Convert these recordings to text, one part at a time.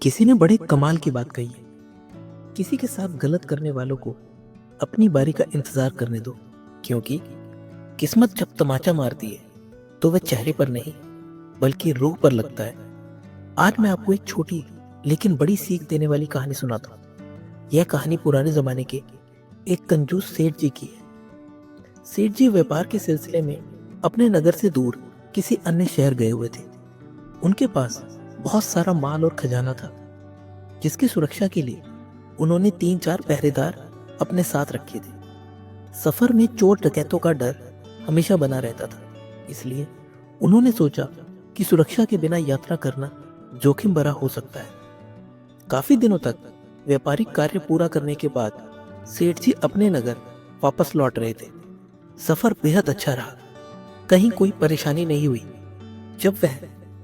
किसी ने बड़े कमाल की बात कही है। किसी के साथ गलत करने वालों को अपनी बारी का इंतजार करने दो, क्योंकि किस्मत जब तमाचा मारती है तो वह चेहरे पर नहीं बल्कि रूह पर लगता है। आज मैं आपको एक छोटी लेकिन बड़ी सीख देने वाली कहानी सुनाता हूँ। यह कहानी पुराने जमाने के एक कंजूस सेठ जी की है। सेठ जी व्यापार के सिलसिले में अपने नगर से दूर किसी अन्य शहर गए हुए थे। उनके पास बहुत सारा माल और खजाना था, जिसकी सुरक्षा के लिए उन्होंने 3-4 पहरेदार अपने साथ रखे थे। सफर में चोर डकैतों का डर हमेशा बना रहता था, इसलिए उन्होंने सोचा कि सुरक्षा के बिना यात्रा करना जोखिम भरा हो सकता है। काफी दिनों तक व्यापारिक कार्य पूरा करने के बाद सेठ जी अपने नगर वापस लौट रहे थे। सफर बेहद अच्छा रहा, कहीं कोई परेशानी नहीं हुई। जब वह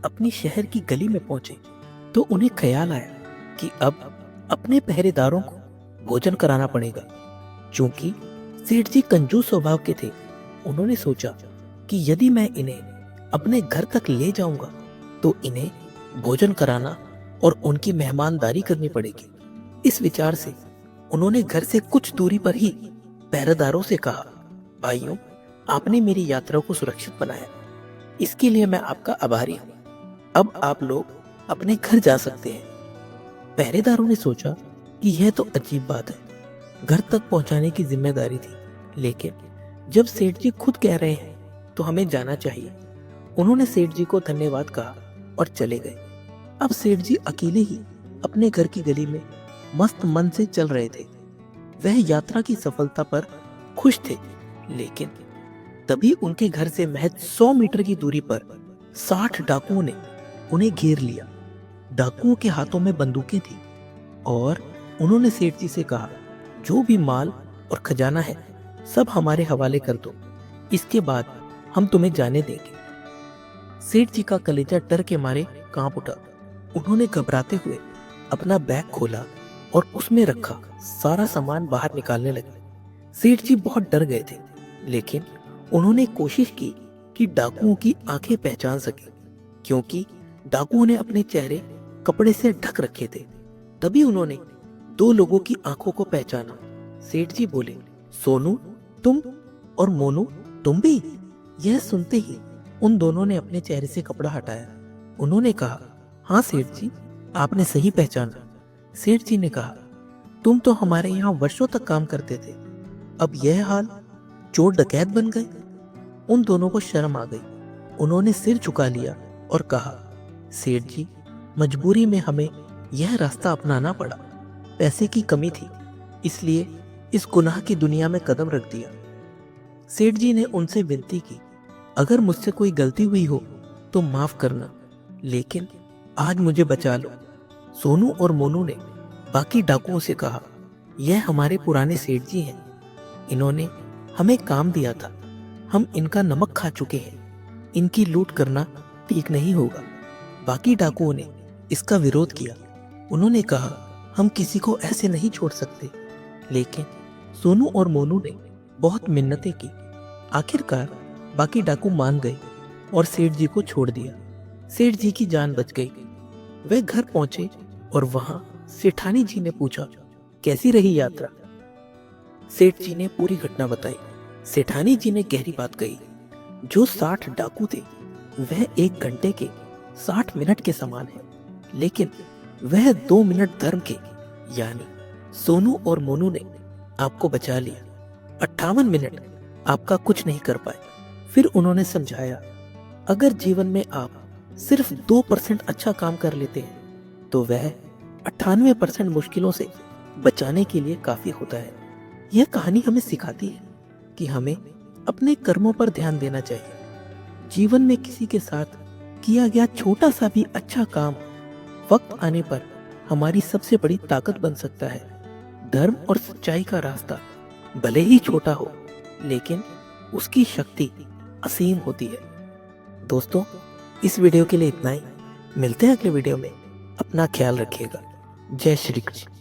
अपनी शहर की गली में पहुंचे तो उन्हें ख्याल आया कि अब अपने पहरेदारों को भोजन कराना पड़ेगा। चूंकि सेठ जी कंजूस स्वभाव के थे, उन्होंने सोचा कि यदि मैं इन्हें अपने घर तक ले जाऊंगा तो इन्हें भोजन कराना और उनकी मेहमानदारी करनी पड़ेगी। इस विचार से उन्होंने घर से कुछ दूरी पर ही पहरेदारों से कहा, भाइयों, आपने मेरी यात्रा को सुरक्षित बनाया, इसके लिए मैं आपका आभारी हूं। अब आप लोग अपने घर जा सकते हैं। पहरेदारों ने सोचा कि यह तो अजीब बात है, घर तक पहुंचाने की जिम्मेदारी थी, लेकिन जब सेठ जी खुद कह रहे हैं तो हमें जाना चाहिए। उन्होंने सेठ जी को धन्यवाद कहा और चले गए। अब सेठ जी अकेले ही अपने घर की गली में मस्त मन से चल रहे थे। वह यात्रा की सफलता पर खुश थे, लेकिन तभी उनके घर से महज 100 मीटर की दूरी पर 60 डाकुओं ने उन्हें घेर लिया। डाकुओं के हाथों में बंदूकें थी और उन्होंने सेठ जी से कहा, जो भी माल और खजाना है सब हमारे हवाले कर दो, इसके बाद हम तुम्हें जाने देंगे। सेठ जी का कलेजा डर के मारे कांप उठा। उन्होंने घबराते हुए अपना बैग खोला और उसमें रखा सारा सामान बाहर निकालने लगे। सेठ जी बहुत डर गए थे, लेकिन उन्होंने कोशिश की कि डाकुओं की आंखें पहचान सके, क्योंकि डाकुओं ने अपने चेहरे कपड़े से ढक रखे थे। तभी उन्होंने 2 लोगों की आंखों को पहचाना। सेठ जी बोले, सोनू तुम, और मोनू तुम भी? यह सुनते ही उन दोनों ने अपने चेहरे से कपड़ा हटाया। उन्होंने कहा, हाँ सेठ जी, आपने सही पहचाना। सेठ जी ने कहा, तुम तो हमारे यहाँ वर्षों तक काम करते थे, अब यह हाल, चोर डकैत बन गए। उन दोनों को शर्म आ गई। उन्होंने सिर झुका लिया और कहा, सेठ जी, मजबूरी में हमें यह रास्ता अपनाना पड़ा। पैसे की कमी थी, इसलिए इस गुनाह की दुनिया में कदम रख दिया। सेठ जी ने उनसे विनती की, अगर मुझसे कोई गलती हुई हो तो माफ करना, लेकिन आज मुझे बचा लो। सोनू और मोनू ने बाकी डाकुओं से कहा, यह हमारे पुराने सेठ जी हैं, इन्होंने हमें काम दिया था, हम इनका नमक खा चुके हैं, इनकी लूट करना ठीक नहीं होगा। बाकी डाकुओं ने इसका विरोध किया। उन्होंने कहा, हम किसी को ऐसे नहीं छोड़ सकते। लेकिन सोनू और मोनू ने बहुत मिन्नतें की। आखिरकार बाकी डाकू मान गए और सेठ जी को छोड़ दिया। सेठ जी की जान बच गई। वे घर पहुंचे और वहां सेठानी जी ने पूछा, कैसी रही यात्रा? सेठ जी ने पूरी घटना बताई। सेठानी जी ने गहरी बात कही, जो 60 डाकू थे वह 1 घंटे के 60 मिनट के समान है, लेकिन वह 2 मिनट धर्म के, यानी सोनू और मोनू ने आपको बचा लिया। 58 मिनट आपका कुछ नहीं कर पाए। फिर उन्होंने समझाया, अगर जीवन में आप सिर्फ 2% अच्छा काम कर लेते हैं तो वह 98% मुश्किलों से बचाने के लिए काफी होता है। यह कहानी हमें सिखाती है कि हमें अपने कर्मों पर ध्यान देना चाहिए। जीवन में किसी के साथ किया गया छोटा सा भी अच्छा काम वक्त आने पर हमारी सबसे बड़ी ताकत बन सकता है। धर्म और सच्चाई का रास्ता भले ही छोटा हो, लेकिन उसकी शक्ति असीम होती है। दोस्तों, इस वीडियो के लिए इतना ही। मिलते हैं अगले वीडियो में। अपना ख्याल रखिएगा। जय श्री कृष्ण।